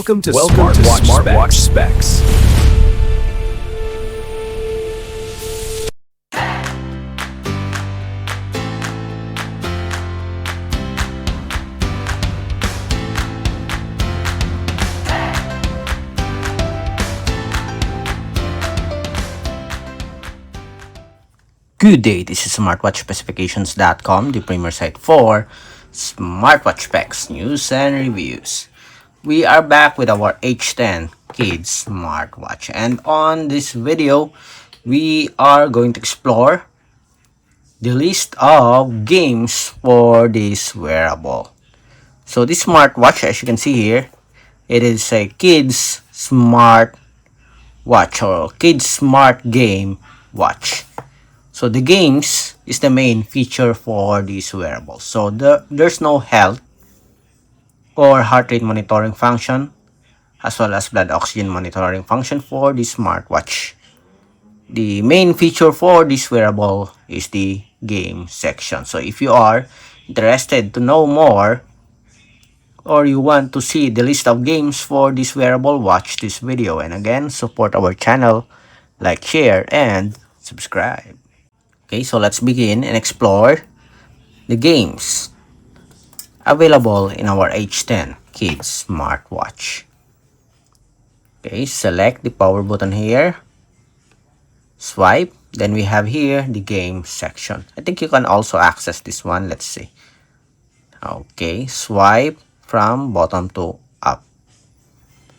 Welcome to Smartwatch Specs. Good day, this is smartwatchspecifications.com, the premier site for smartwatch specs, news, and reviews. We are back with our H10 Kids smartwatch, and on this video, we are going to explore the list of games for this wearable. So this smartwatch, as you can see here, it is a kids smart watch or kids smart game watch. So the games is the main feature for these wearables. So there's no health or heart rate monitoring function as well as blood oxygen monitoring function for the smartwatch. The main feature for this wearable is the game section. So if you are interested to know more or you want to see the list of games for this wearable, watch this video. And again, support our channel, like, share, and subscribe. Okay, so let's begin and explore the games available in our H10 Kids smartwatch. Okay, select the power button here, swipe, then we have here the game section. I think you can also access this one. Let's see. Okay, swipe from bottom to up.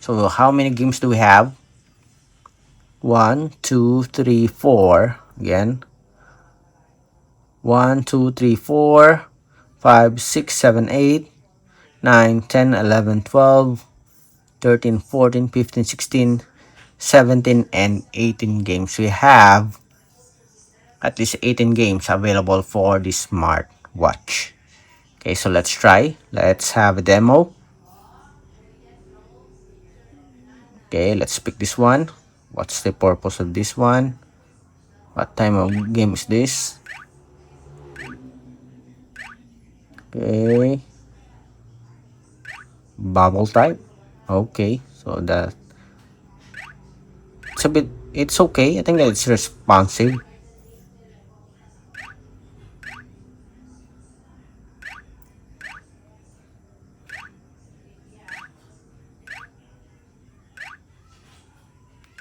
So how many games do we have? 1, 2, 3, 4. Again, 1, 2, 3, 4, 5, 6, 7, 8, 9, 10, 11, 12, 13, 14, 15, 16, 17, and 18 games. We have at least 18 games available for this smartwatch. Okay, so let's try. Let's have a demo. Okay, let's pick this one. What's the purpose of this one? What type of game is this? Okay. Bubble type. Okay, so that it's okay. I think that it's responsive.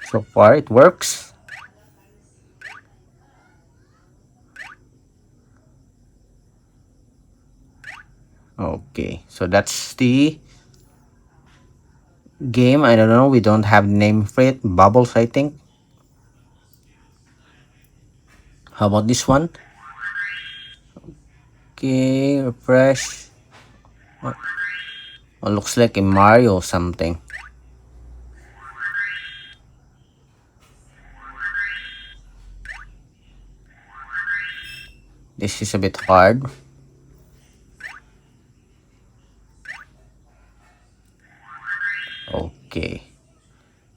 So far it works. Okay, so that's the game. I don't know, we don't have name for it. Bubbles, I think. How about this one? Okay, refresh. What? Oh, looks like a Mario something. This is a bit hard. Okay.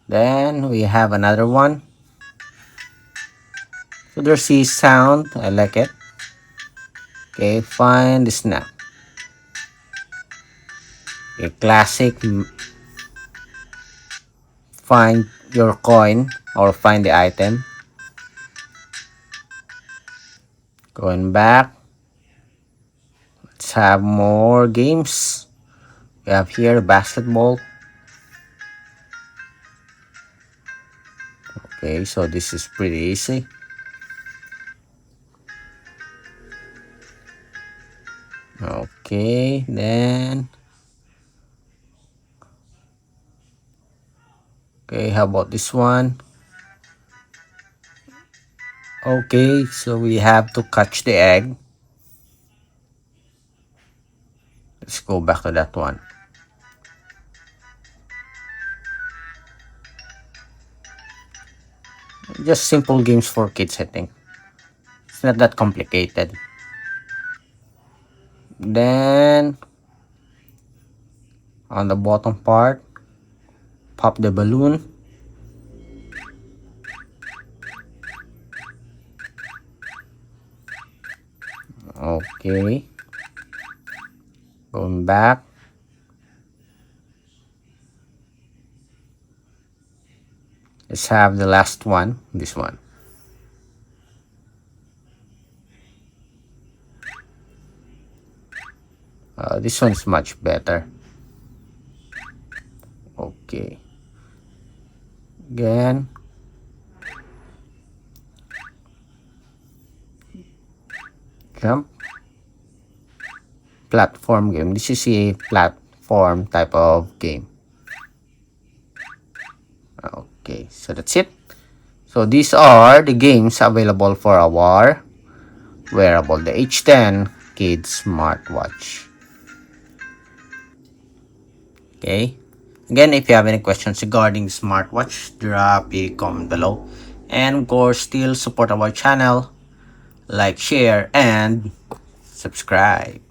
Then we have another one. So there's the sound. I like it. Okay, find the snap. A classic. Find your coin or find the item. Going back. Let's have more games. We have here basketball. Okay, so this is pretty easy. Okay, then. Okay, how about this one? Okay, so we have to catch the egg. Let's go back to that one. Just simple games for kids, I think. It's not that complicated. Then, on the bottom part, pop the balloon. Okay. Going back. Let's have the last one, this one. This one's much better. Okay. Again. Jump. Platform game. This is a platform type of game. Okay, so that's it. So these are the games available for our wearable, the H10 Kids smartwatch. Okay. Again, if you have any questions regarding the smartwatch, drop a comment below. And of course, still support our channel, like, share, and subscribe.